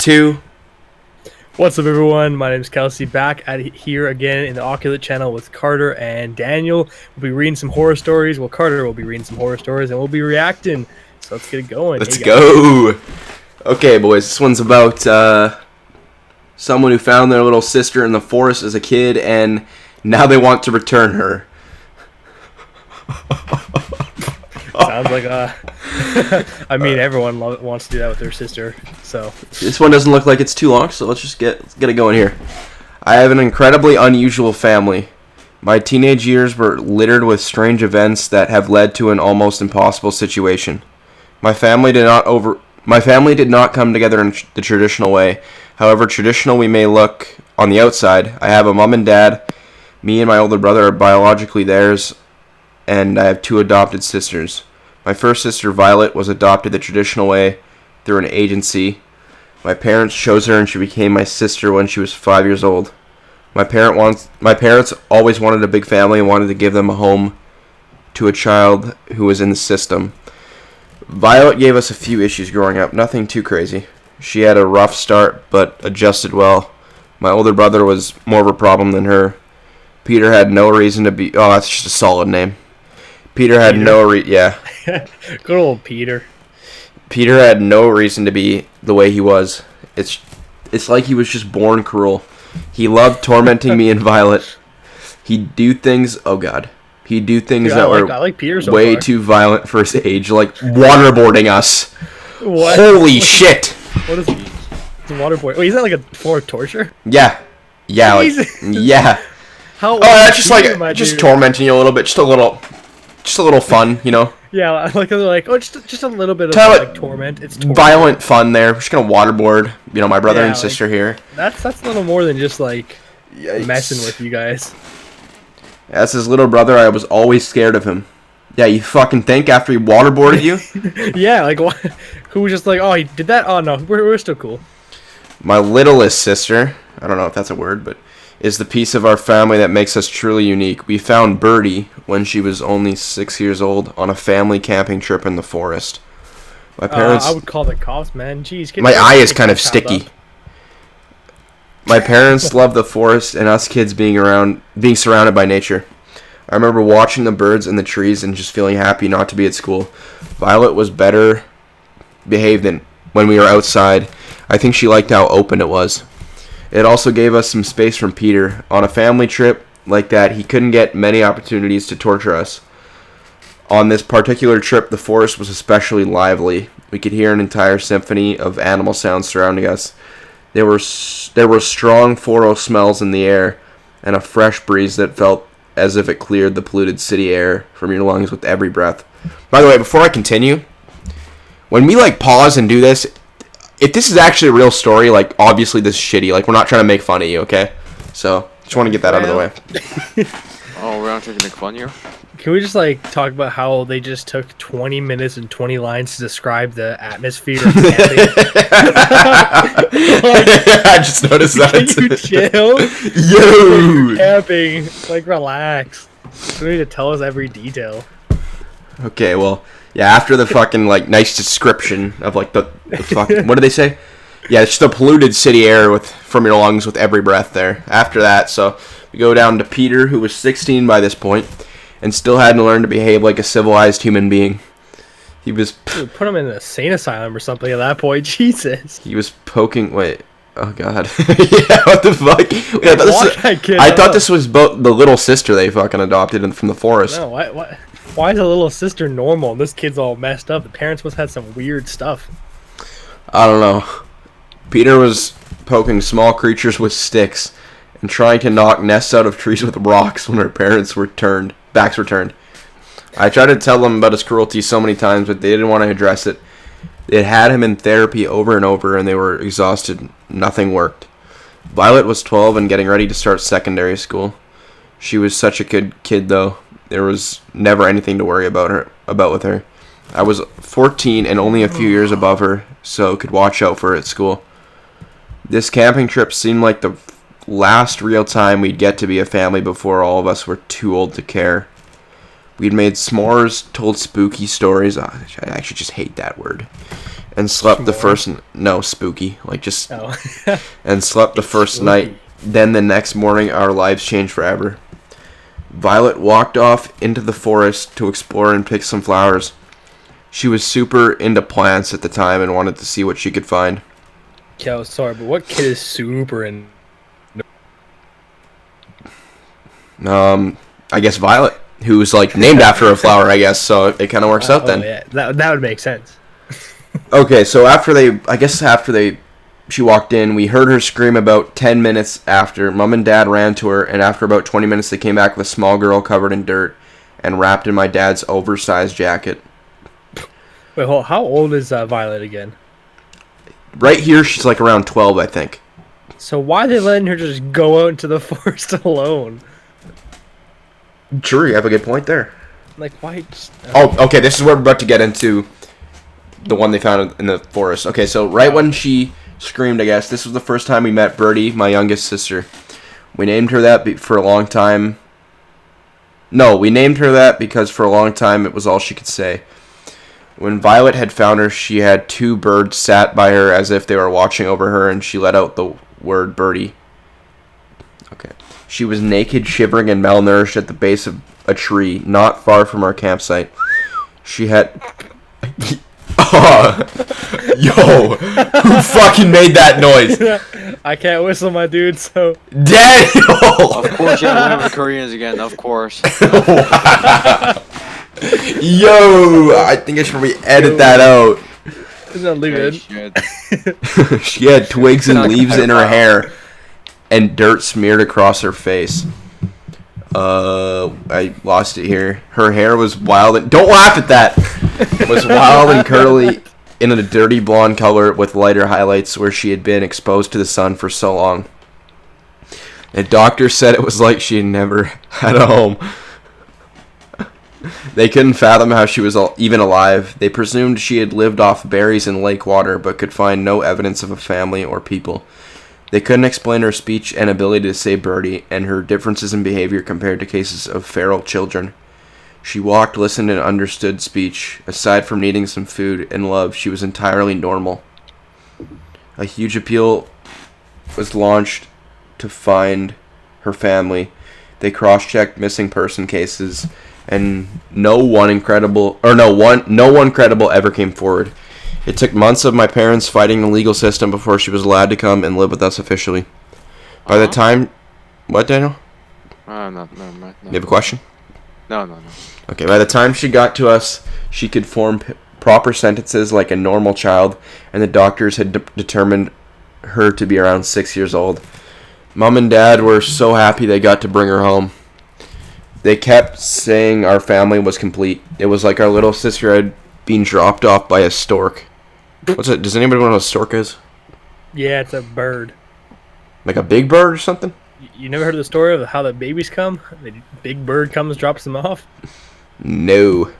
2. What's up, everyone? My name is Kelsey, back at here again in the Oculate channel with Carter and Daniel. We'll be reading some horror stories. Well, Carter will be reading some horror stories, and we'll be reacting. So let's get it going. Let's go. Okay, boys, this one's about someone who found their little sister in the forest as a kid, and now they want to return her. Sounds like I mean, everyone wants to do that with their sister. So this one doesn't look like it's too long, so let's just get it going here. I have an incredibly unusual family. My teenage years were littered with strange events that have led to an almost impossible situation. My family did not come together in the traditional way. However traditional we may look on the outside, I have a mom and dad. Me and my older brother are biologically theirs, and I have 2 adopted sisters. My first sister, Violet, was adopted the traditional way through an agency. My parents chose her, and she became my sister when she was 5 years old. My parents always wanted a big family and wanted to give them a home to a child who was in the system. Violet gave us a few issues growing up, nothing too crazy. She had a rough start, but adjusted well. My older brother was more of a problem than her. Peter had no reason to be... Oh, that's just a solid name. Peter had Good old Peter. Peter had no reason to be the way he was. It's like he was just born cruel. He loved tormenting me and Violet. He'd do things... Oh, God. He'd do things that were way too violent for his age, like waterboarding us. What? Holy shit! What is he? It's a waterboard. Wait, is that like a form of torture? Yeah. Yeah, like, yeah. How that's just tormenting you a little bit, just a little fun, you know. Yeah, like they're like, oh, just a little bit of like torment. It's torment. Violent fun there. We're just gonna waterboard, you know, my brother and sister here. That's a little more than just like messing with you guys. As his little brother, I was always scared of him. Yeah, you fucking think after he waterboarded you? Yeah, like what? Who was just like, oh, he did that? Oh no, we're still cool. My littlest sister, I don't know if that's a word, but is the piece of our family that makes us truly unique. We found Birdie when she was only 6 years old on a family camping trip in the forest. My parents... I would call the cops, man. Jeez. My eye is kind of sticky. My parents love the forest and us kids being surrounded by nature. I remember watching the birds in the trees and just feeling happy not to be at school. Violet was better behaved than when we were outside. I think she liked how open it was. It also gave us some space from Peter. On a family trip like that, he couldn't get many opportunities to torture us. On this particular trip, the forest was especially lively. We could hear an entire symphony of animal sounds surrounding us. There were strong floral smells in the air, and a fresh breeze that felt as if it cleared the polluted city air from your lungs with every breath. By the way, before I continue, when we pause and do this, if this is actually a real story, obviously this is shitty. We're not trying to make fun of you, okay? So, just want to get that out of the way. Oh, we're not trying to make fun of you? Can we just talk about how they just took 20 minutes and 20 lines to describe the atmosphere of camping? I just noticed that. Can you chill? Yo! Camping, relax. You don't need to tell us every detail. Okay, well, yeah, after the fucking, nice description of, the fuck, what do they say? Yeah, it's the polluted city air from your lungs with every breath there. After that, so we go down to Peter, who was 16 by this point, and still hadn't learned to behave like a civilized human being. He was... Put him in an insane asylum or something at that point, Jesus. He was poking... Wait. Oh, God. Yeah, what the fuck? Wait, I thought this was the little sister they fucking adopted from the forest. No, why is the little sister normal? This kid's all messed up. The parents must have some weird stuff. I don't know. Peter was poking small creatures with sticks and trying to knock nests out of trees with rocks when her parents' backs were turned. I tried to tell them about his cruelty so many times, but they didn't want to address it. They had him in therapy over and over, and they were exhausted. Nothing worked. Violet was 12 and getting ready to start secondary school. She was such a good kid, though. There was never anything to worry about with her. I was 14 and only a few years above her, so could watch out for her at school. This camping trip seemed like the last real time we'd get to be a family before all of us were too old to care. We'd made s'mores, told spooky stories. I actually just hate that word. and slept the Tomorrow? first no spooky like just Oh. and slept the first Spooky. night. Then the next morning, our lives changed forever. Violet walked off into the forest to explore and pick some flowers. She was super into plants at the time and wanted to see what she could find. Yeah, sorry, but what kid is super in? I guess Violet, who's like named after a flower, I guess, so it kind of works out then. Yeah, that would make sense. Okay, so she walked in, we heard her scream about 10 minutes after. Mom and Dad ran to her, and after about 20 minutes, they came back with a small girl covered in dirt and wrapped in my dad's oversized jacket. Wait, hold, how old is Violet again? Right here, she's like around 12, I think. So why are they letting her just go out into the forest alone? Sure, you have a good point there. Like, why just... Oh, okay, this is where we're about to get into the one they found in the forest. Okay, so right when she screamed, I guess, this was the first time we met Birdie, my youngest sister. We named her that for a long time. No, we named her that because for a long time it was all she could say. When Violet had found her, she had two birds sat by her as if they were watching over her, and she let out the word Birdie. Okay. She was naked, shivering, and malnourished at the base of a tree, not far from our campsite. She had... Oh, yo, who fucking made that noise? I can't whistle, my dude, so... Daniel! Of course, you have one of the Koreans again. Of course. Wow. Yo, I think I should probably edit that out. Isn't that leave Shit. She had twigs and leaves in her hair and dirt smeared across her face. I lost it here. Her hair was wild and... Don't laugh at that! Was wild and curly in a dirty blonde color with lighter highlights where she had been exposed to the sun for so long. The doctor said it was like she had never had a home. They couldn't fathom how she was even alive. They presumed she had lived off berries and lake water, but could find no evidence of a family or people. They couldn't explain her speech and ability to say Birdie, and her differences in behavior compared to cases of feral children. She walked, listened, and understood speech. Aside from needing some food and love, she was entirely normal. A huge appeal was launched to find her family. They cross-checked missing person cases, and no one credible ever came forward. It took months of my parents fighting the legal system before she was allowed to come and live with us officially. By the time... What, Daniel? No. You have a question? No. Okay, by the time she got to us, she could form proper sentences like a normal child, and the doctors had determined her to be around 6 years old. Mom and Dad were so happy they got to bring her home. They kept saying our family was complete. It was like our little sister had been dropped off by a stork. What's it? Does anybody know what a stork is? Yeah, it's a bird. Like a big bird or something? You never heard of the story of how the babies come? The big bird comes, drops them off? No.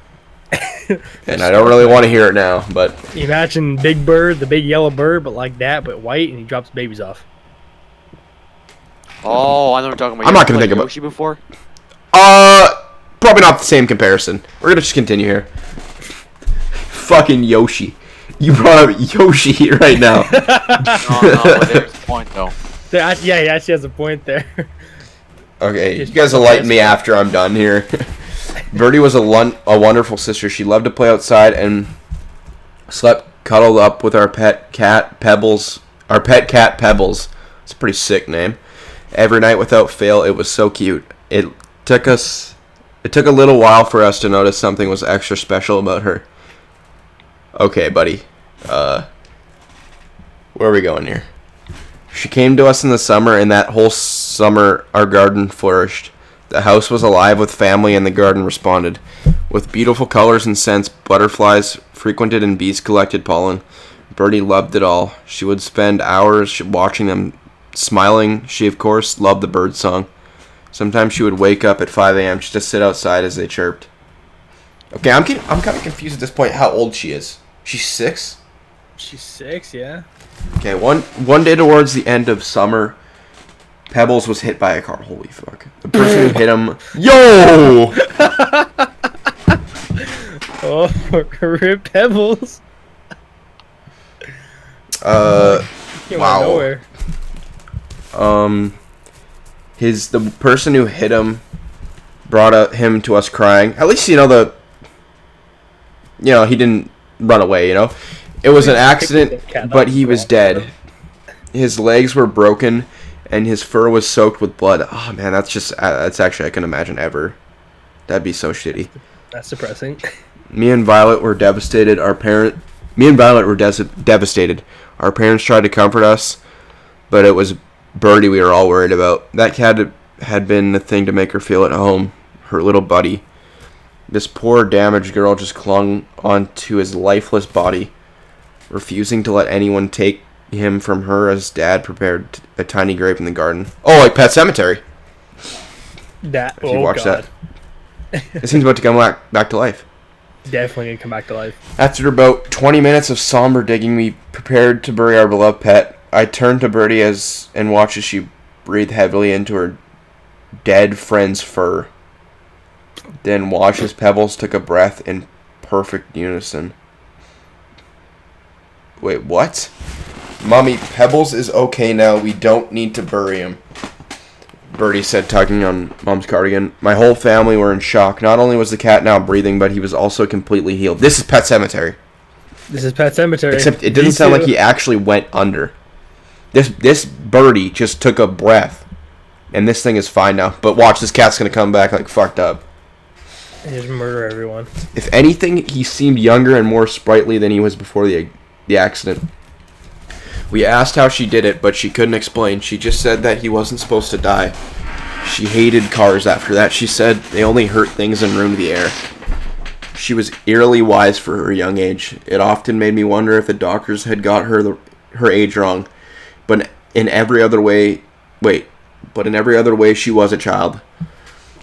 And I don't really want to hear it now, but... Imagine Big Bird, the big yellow bird, but like that, but white, and he drops babies off. Oh, I know what you're talking about. I'm not gonna think about Yoshi before. Probably not the same comparison. We're gonna just continue here. Fucking Yoshi. You brought up Yoshi right now. No, but there's the point though. Yeah, he actually has a point there. Okay, you guys will lighten me after I'm done here. Birdie was a wonderful sister. She loved to play outside and slept cuddled up with our pet cat Pebbles. Our pet cat Pebbles. It's a pretty sick name. Every night without fail, it was so cute. It took a little while for us to notice something was extra special about her. Okay, buddy. Where are we going here? She came to us in the summer, and that whole summer our garden flourished. The house was alive with family, and the garden responded. With beautiful colors and scents, butterflies frequented and bees collected pollen. Birdie loved it all. She would spend hours watching them, smiling. She, of course, loved the bird song. Sometimes she would wake up at 5 a.m. just to sit outside as they chirped. Okay, I'm kind of confused at this point how old she is. She's 6? She's 6, yeah. Okay, one day towards the end of summer, Pebbles was hit by a car. Holy fuck. The person who hit him... Yo! Oh, rip Pebbles. Came Wow. out of nowhere. The person who hit him brought him to us crying. At least he didn't run away. It was an accident, but he was dead. His legs were broken, and his fur was soaked with blood. Oh man, that's actually I can imagine ever. That'd be so shitty. That's depressing. Me and Violet were devastated. Devastated. Our parents tried to comfort us, but it was Birdie we were all worried about. That cat had been the thing to make her feel at home. Her little buddy. This poor damaged girl just clung onto his lifeless body, refusing to let anyone take him from her as Dad prepared a tiny grave in the garden. Oh, like Pet Sematary. If you watch that. It seems about to come back to life. Definitely gonna come back to life. After about 20 minutes of somber digging, we prepared to bury our beloved pet. I turned to Birdie and watched as she breathed heavily into her dead friend's fur. Then watched as Pebbles took a breath in perfect unison. Wait, what? Mommy, Pebbles is okay now. We don't need to bury him. Birdie said, tugging on Mom's cardigan. My whole family were in shock. Not only was the cat now breathing, but he was also completely healed. This is Pet Sematary. Except it doesn't sound like he actually went under. This birdie just took a breath, and this thing is fine now. But watch, this cat's gonna come back like fucked up. And just murder everyone. If anything, he seemed younger and more sprightly than he was before the accident. We asked how she did it, but she couldn't explain. She just said that he wasn't supposed to die. She hated cars after that. She said they only hurt things and ruined the air. She was eerily wise for her young age. It often made me wonder if the doctors had got her age wrong. But in every other way, she was a child.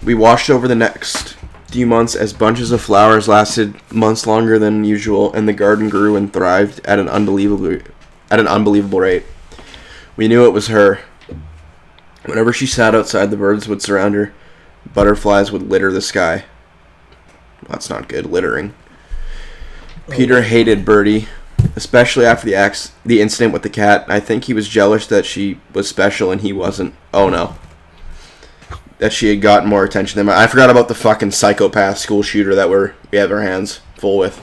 We watched over the next few months as bunches of flowers lasted months longer than usual, and the garden grew and thrived at an unbelievable rate. We knew it was her. Whenever she sat outside, the birds would surround her. Butterflies would litter the sky. That's not good, littering. Peter hated Birdie, especially after the incident with the cat. I think he was jealous that she was special and he wasn't. Oh no. That she had gotten more attention than I forgot about the fucking psychopath school shooter that we have our hands full with.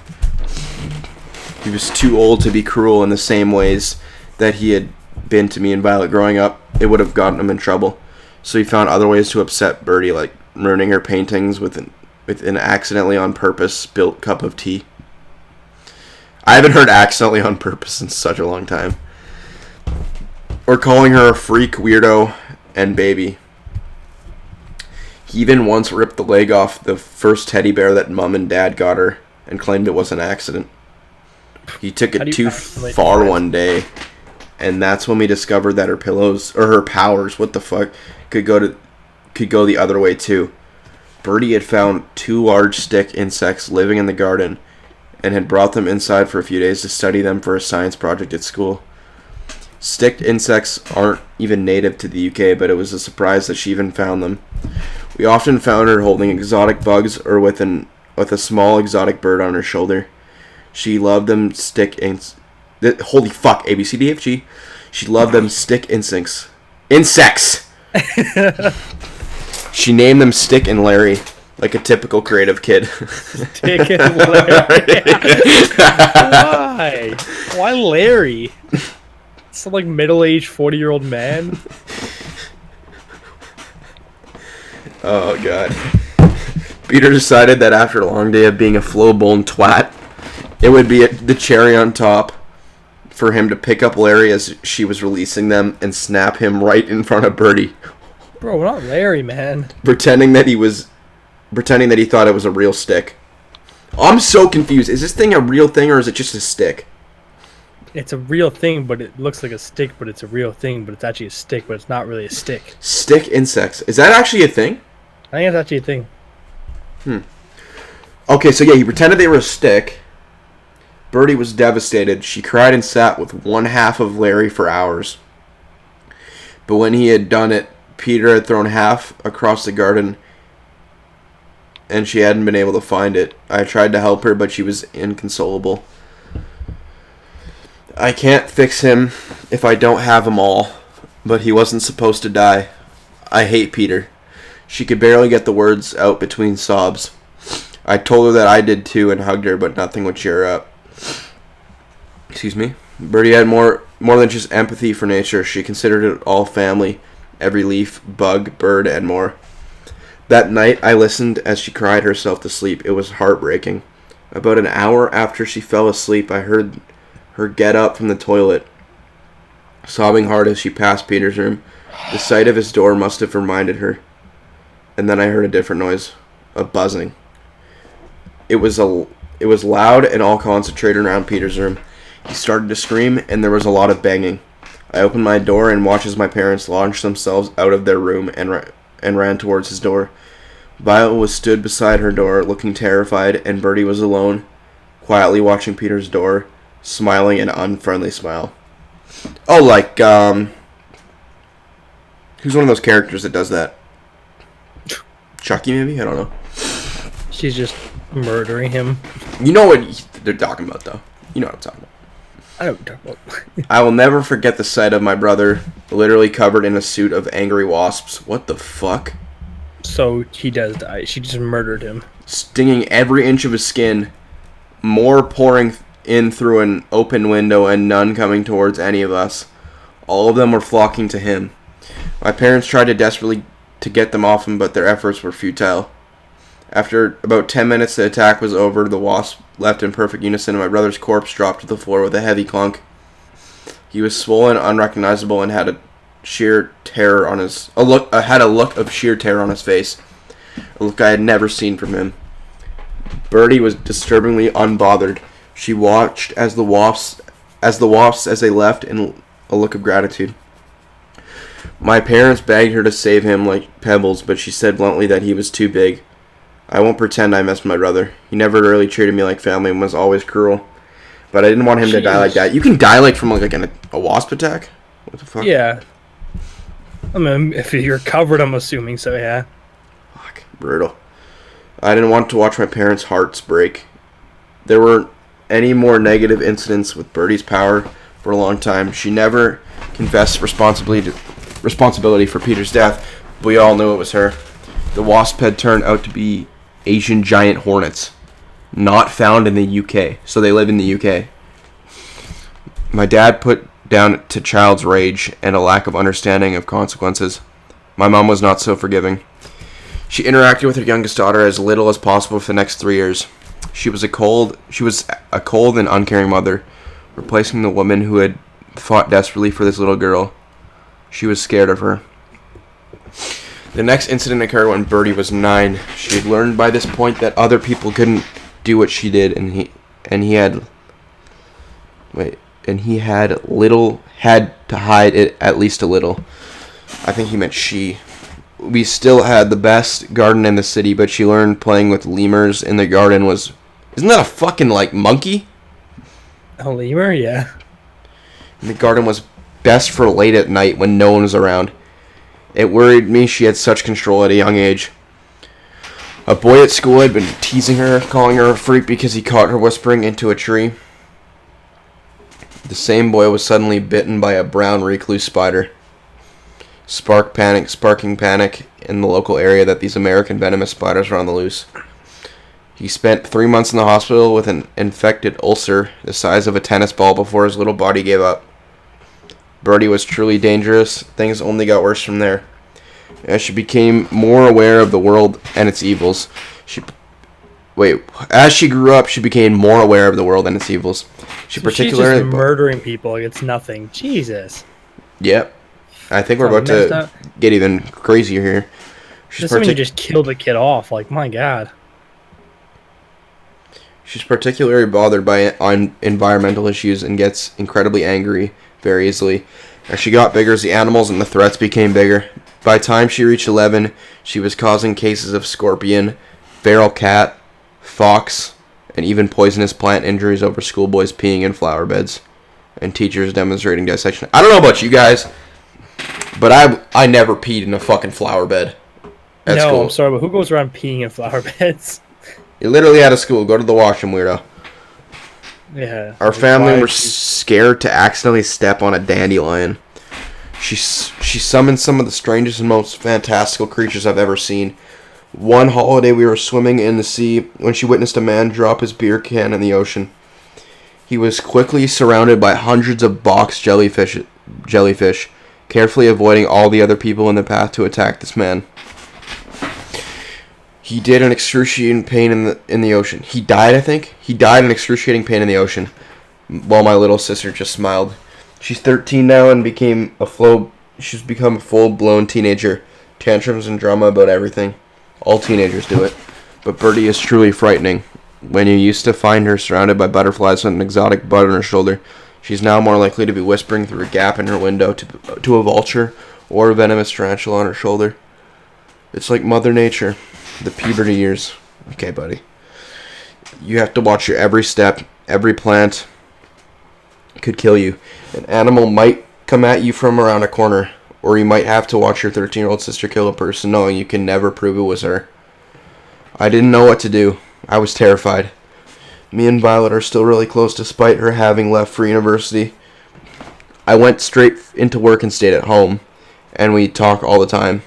He was too old to be cruel in the same ways that he had been to me and Violet growing up. It would have gotten him in trouble. So he found other ways to upset Birdie, like ruining her paintings with an accidentally on purpose spilt cup of tea. I haven't heard accidentally on purpose in such a long time. Or calling her a freak, weirdo, and baby. He even once ripped the leg off the first teddy bear that Mom and Dad got her and claimed it was an accident. He took it too far one day, and that's when we discovered that her pillows, or her powers, what the fuck, could go the other way too. Birdie had found 2 large stick insects living in the garden and had brought them inside for a few days to study them for a science project at school. Stick insects aren't even native to the UK, but it was a surprise that she even found them. We often found her holding exotic bugs or with a small exotic bird on her shoulder. She loved them holy fuck, A, B, C, D, F, G. She loved them stick insects. She named them Stick and Larry, like a typical creative kid. Stick and Larry. Why? Why Larry? Some like middle-aged 40-year-old man. Oh god. Peter decided that after a long day of being a flow-blown twat, it would be the cherry on top for him to pick up Larry as she was releasing them and snap him right in front of Birdie. Bro, we're not Larry, man. Pretending that he thought it was a real stick. I'm so confused. Is this thing a real thing or is it just a stick? It's a real thing, but it looks like a stick, but it's a real thing, but it's actually a stick, but it's not really a stick. Stick insects. Is that actually a thing? I think it's actually a thing. Okay, so yeah, he pretended they were a stick. Birdie was devastated. She cried and sat with one half of Larry for hours. But when he had done it, Peter had thrown half across the garden, and she hadn't been able to find it. I tried to help her, but she was inconsolable. I can't fix him if I don't have him all, but he wasn't supposed to die. I hate Peter. She could barely get the words out between sobs. I told her that I did too and hugged her, but nothing would cheer her up. Excuse me? Birdie had more than just empathy for nature. She considered it all family, every leaf, bug, bird, and more. That night, I listened as she cried herself to sleep. It was heartbreaking. About an hour after she fell asleep, I heard her get up from the toilet, sobbing hard as she passed Peter's room. The sight of his door must have reminded her. And then I heard a different noise, a buzzing. It was loud and all concentrated around Peter's room. He started to scream, and there was a lot of banging. I opened my door and watched as my parents launched themselves out of their room and ran towards his door. Violet stood beside her door, looking terrified, and Birdie was alone, quietly watching Peter's door, smiling an unfriendly smile. Oh, like, who's one of those characters that does that? Chucky, maybe? I don't know. She's just murdering him. You know what they're talking about, though. You know what I'm talking about. I don't talk about. I will never forget the sight of my brother, literally covered in a suit of angry wasps. What the fuck? So he does die. She just murdered him. Stinging every inch of his skin, more pouring in through an open window and none coming towards any of us. All of them were flocking to him. My parents tried desperately to get them off him, but their efforts were futile. After about 10 minutes, the attack was over. The wasp left in perfect unison, and my brother's corpse dropped to the floor with a heavy clunk. He was swollen, unrecognizable, and had a look of sheer terror on his face, a look I had never seen from him. Birdie was disturbingly unbothered. She watched as the wasps as they left in a look of gratitude. My parents begged her to save him like Pebbles, but she said bluntly that he was too big. I won't pretend I missed my brother. He never really treated me like family and was always cruel. But I didn't want him to die like that. You can die like from like a wasp attack? What the fuck? Yeah. I mean, if you're covered, I'm assuming so, yeah. Fuck. Brutal. I didn't want to watch my parents' hearts break. There weren't any more negative incidents with Birdie's power for a long time. She never confessed responsibility for Peter's death, but we all knew it was her. The wasp had turned out to be Asian giant hornets, not found in the UK, so they live in the UK. My dad put down to child's rage and a lack of understanding of consequences. My mom was not so forgiving. She interacted with her youngest daughter as little as possible for the next 3 years. She was a cold and uncaring mother, replacing the woman who had fought desperately for this little girl. She was scared of her. The next incident occurred when Birdie was 9. She had learned by this point that other people couldn't do what she did, and he had to hide it at least a little. I think he meant she. We still had the best garden in the city, but she learned playing with lemurs in the garden was... Isn't that a fucking, like, monkey? A lemur? Yeah. And the garden was best for late at night when no one was around. It worried me she had such control at a young age. A boy at school had been teasing her, calling her a freak because he caught her whispering into a tree. The same boy was suddenly bitten by a brown recluse spider. Sparking panic in the local area that these American venomous spiders were on the loose. He spent 3 months in the hospital with an infected ulcer the size of a tennis ball before his little body gave up. Birdie was truly dangerous. Things only got worse from there. As she became more aware of the world and its evils, as she grew up, she became more aware of the world and its evils. She's just murdering people like it's nothing. Jesus. Yep. I think we're about to get even crazier here. Just when you just killed a kid off, like, my God. She's particularly bothered by environmental issues and gets incredibly angry very easily. As she got bigger, the animals and the threats became bigger. By the time she reached 11, she was causing cases of scorpion, feral cat, fox, and even poisonous plant injuries over schoolboys peeing in flower beds and teachers demonstrating dissection. I don't know about you guys, but I never peed in a fucking flower bed at school. I'm sorry, but who goes around peeing in flower beds? You literally out of school. Go to the washroom, weirdo. Yeah. Our like, family why were she's- scared to accidentally step on a dandelion. She summoned some of the strangest and most fantastical creatures I've ever seen. One holiday we were swimming in the sea when she witnessed a man drop his beer can in the ocean. He was quickly surrounded by hundreds of box jellyfish, carefully avoiding all the other people in the path to attack this man. He died in excruciating pain in the ocean. He died, I think. He died in excruciating pain in the ocean. While my little sister just smiled. She's 13 now and she's become a full-blown teenager. Tantrums and drama about everything. All teenagers do it. But Birdie is truly frightening. When you used to find her surrounded by butterflies with an exotic bud on her shoulder, she's now more likely to be whispering through a gap in her window to a vulture or a venomous tarantula on her shoulder. It's like Mother Nature. The puberty years. Okay, buddy. You have to watch your every step. Every plant could kill you. An animal might come at you from around a corner. Or you might have to watch your 13-year-old sister kill a person knowing you can never prove it was her. I didn't know what to do. I was terrified. Me and Violet are still really close despite her having left for university. I went straight into work and stayed at home. And we talk all the time.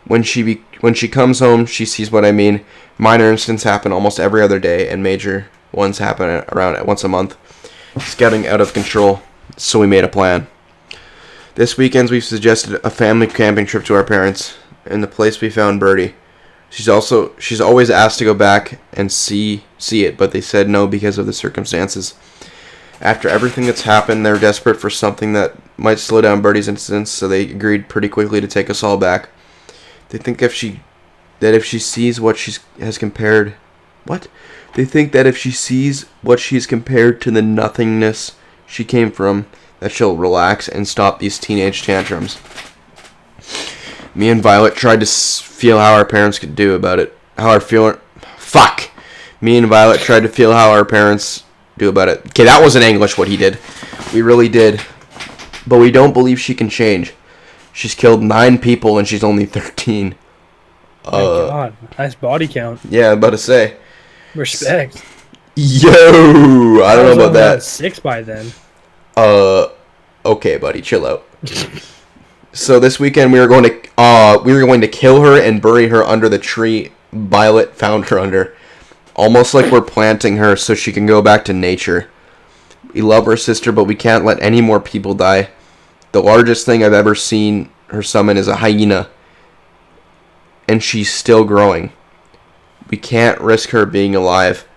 When she comes home, she sees what I mean. Minor incidents happen almost every other day, and major ones happen around once a month. It's getting out of control, so we made a plan. This weekend, we've suggested a family camping trip to our parents. In the place we found Birdie. She's always asked to go back and see it, but they said no because of the circumstances. After everything that's happened, they're desperate for something that might slow down Birdie's incidents, so they agreed pretty quickly to take us all back. They think if she sees what she's compared to the nothingness she came from, that she'll relax and stop these teenage tantrums. Me and Violet tried to feel how our parents could do about it. Me and Violet tried to feel how our parents do about it. Okay, that wasn't English what he did. We really did. But we don't believe she can change. She's killed 9 people and she's only 13. My God, nice body count. Yeah, I'm about to say. Respect. Yo, I don't know about that. 6 by then. Okay, buddy, chill out. So this weekend we were going to kill her and bury her under the tree Violet found her under. Almost like we're planting her so she can go back to nature. We love her sister, but we can't let any more people die. The largest thing I've ever seen her summon is a hyena. And she's still growing. We can't risk her being alive.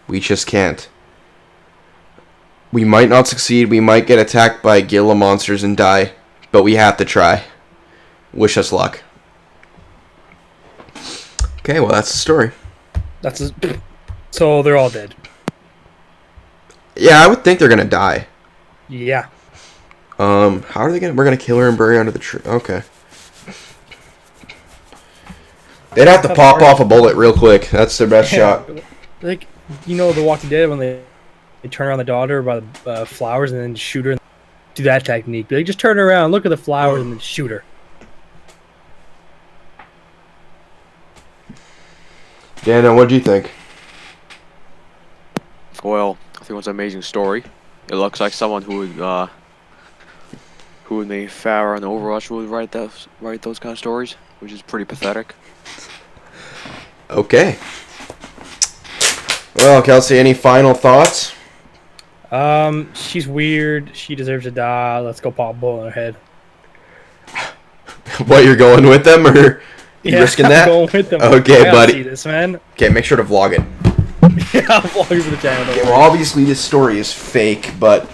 We just can't. We might not succeed. We might get attacked by Gila monsters and die. But we have to try. Wish us luck. Okay, well, that's the story. So they're all dead. Yeah, I would think they're gonna die. Yeah. How are they gonna... We're gonna kill her and bury her under the tree. Okay. They'd have to pop off a bullet real quick. That's their best shot. Like, you know, The Walking Dead, when they turn around the daughter by the flowers and then shoot her. Do that technique. Be like, just turn around, look at the flowers, and then shoot her. Daniel, what do you think? Well, I think it was an amazing story. It looks like someone who would make Farrah and Overwatch would write those kind of stories, which is pretty pathetic. Okay. Well, Kelsey, any final thoughts? She's weird. She deserves to die. Let's go pop a bullet in her head. What, you're going with them, or you risking that? I'm going with them. Okay, I gotta buddy. See this, man. Okay, make sure to vlog it. Yeah, I'm vlogging for the channel. Okay, well, obviously this story is fake, but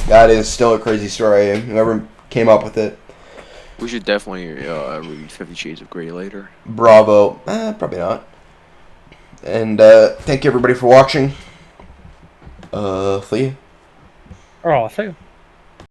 that is still a crazy story. Whoever came up with it, We should definitely read 50 Shades of Grey later. bravo. Probably not. And thank you everybody for watching. See you. Oh, thank you.